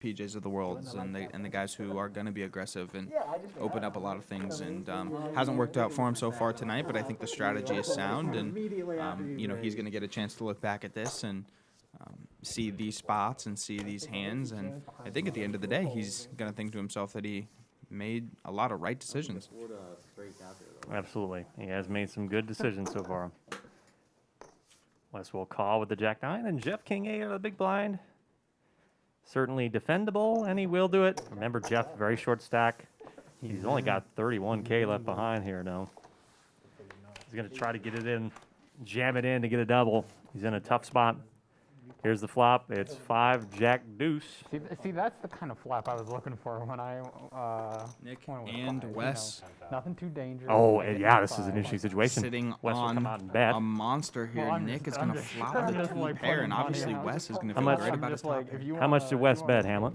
PJs of the world and the guys who are going to be aggressive and open up a lot of things. And hasn't worked out for him so far tonight, but I think the strategy is sound. And, he's going to get a chance to look back at this and see these spots and see these hands. And I think at the end of the day, he's going to think to himself that he made a lot of right decisions. Absolutely. He has made some good decisions so far. Wes will call with the Jack-9, and Jeff King 8 out of the big blind. Certainly defendable, and he will do it. Remember, Jeff, very short stack. He's only got 31K left behind here now. He's going to try to get it in, jam it in to get a double. He's in a tough spot. Here's the flop. It's 5 Jack Deuce. See, that's the kind of flop I was looking for when I Nick went with and 5, Wes. Nothing too dangerous. Oh, and yeah, this is an interesting situation. Sitting Wes will come on out and bet. a monster here. Well, Nick is going to flop the two like pair, and putting obviously money Wes is going to How feel much- great about his top pair. How much did Wes bet, Hamlet?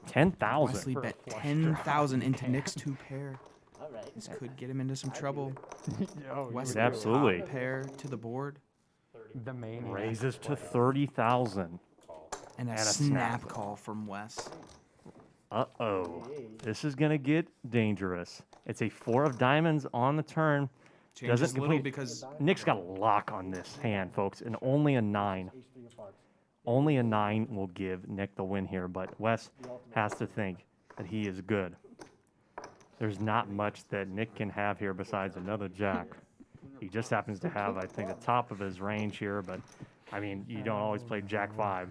10,000. Wesley for a bet flush 10,000 draw. into Nick's two pair. This could get him into some trouble. Wesley Absolutely. top pair to the board The main Raises to 30,000. and a And a snap snap. call from Wes. Uh-oh. This is going to get dangerous. It's a 4 of diamonds on the turn. Changes Doesn't a little complete. because Nick's got a lock on this hand, folks, and only a 9. Only a 9 will give Nick the win here, but Wes has to think that he is good. There's not much that Nick can have here besides another jack. He just happens to have, I think, the top of his range here, but, I mean, you don't always play jack 5.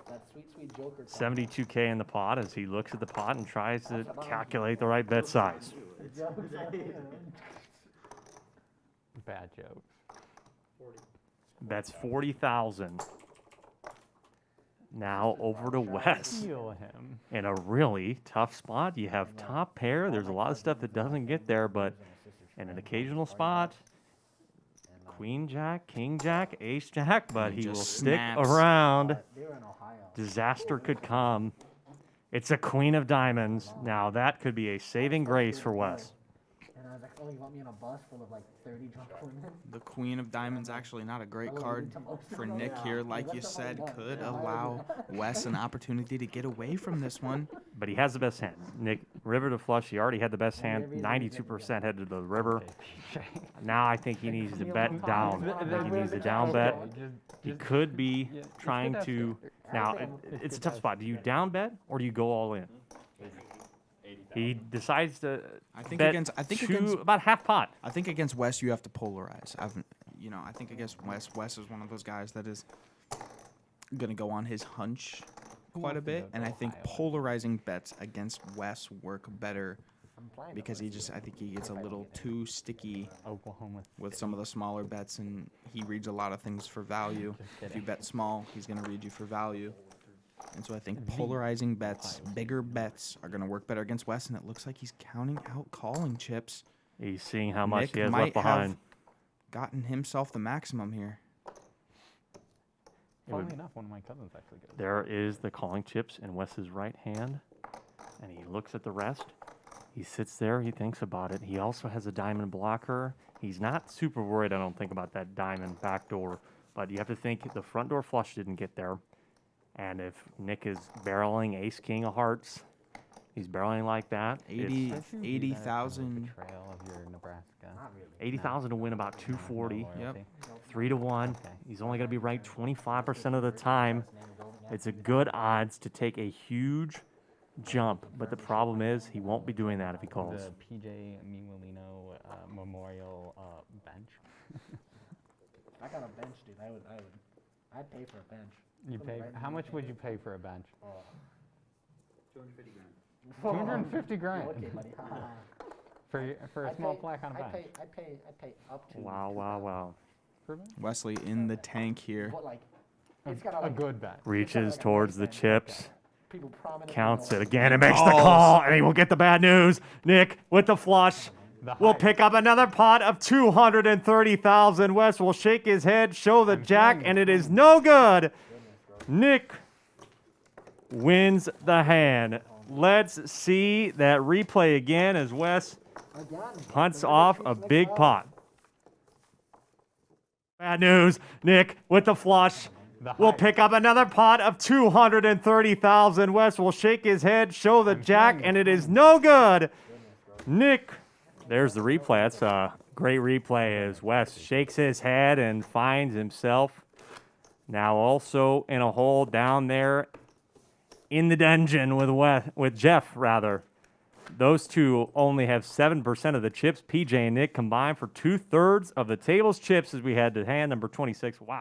That sweet Joker. 72K in the pot as he looks at the pot and tries to calculate the right bet size. bad jokes. Bets 40,000. Now over to Wes. Feel him. In a really tough spot. You have top pair. There's a lot of stuff that doesn't get there, but in an occasional spot, Queen Jack, King Jack, Ace Jack, but he will just stick snaps. around. They were in Ohio. Disaster could come. It's a Queen of Diamonds. Now that could be a saving grace for Wes. And I was like, oh, you want me on a bus full of like 30 drunk women? the Queen of Diamonds actually not a great card for Nick here. Like you said, could allow Wes an opportunity to get away from this one. But he has the best hand. Nick, river to flush. He already had the best hand. 92% headed to the river. Now I think he needs to bet down. I think he needs a down bet. He could be trying to. Now it's a tough spot. Do you down bet or do you go all in? He decides to I think bet against about half pot. I think against Wes you have to polarize. I think against Wes is one of those guys that is gonna go on his hunch quite a bit, and I think polarizing bets against Wes work better because I think he gets a little too sticky Oklahoma. with some of the smaller bets, and he reads a lot of things for value. If you bet small, he's gonna read you for value. And so I think polarizing bets, bigger bets, are going to work better against Wes, and it looks like he's counting out calling chips. He's seeing how much Nick he has might left behind. have gotten himself the maximum here. Funnily enough, one of my cousins actually goes. There is the calling chips in Wes's right hand, and he looks at the rest. He sits there, he thinks about it. He also has a diamond blocker. He's not super worried, I don't think, about that diamond backdoor, but you have to think the front door flush didn't get there. And if Nick is barreling ace-king of hearts, he's barreling like that. 80,000. Betrayal of your Nebraska. 80,000 to win about 240. Yep. 3 to 1. He's only going to be right 25% of the time. It's a good odds to take a huge jump, but the problem is he won't be doing that if he calls. The PJ Mimolino Memorial bench. If I got a bench, dude, I'd pay for a bench. You pay. How much would you pay for a bench? 250 grand. 250 grand Okay, buddy. for a small plaque on a bench. I'd pay up to. Wow, wow, wow. For a bench? Wesley in the tank here. But like, it's got A good bet. Reaches towards the chips. people prominent. Counts it again and makes the call, and he will get the bad news. Nick with the flush will pick up another pot of 230,000. Wes will shake his head, show the jack, and it is no good. Nick wins the hand. Let's see that replay again as Wes punts off a big pot. Bad news. Nick with the flush. will pick up another pot of 230,000. Wes will shake his head, show the jack, and it is no good. Nick, there's the replay. That's a great replay as Wes shakes his head and finds himself now also in a hole down there in the dungeon with Jeff, rather. Those two only have 7% of the chips. PJ and Nick combined for 2/3 of the table's chips as we head to hand number 26. Wow.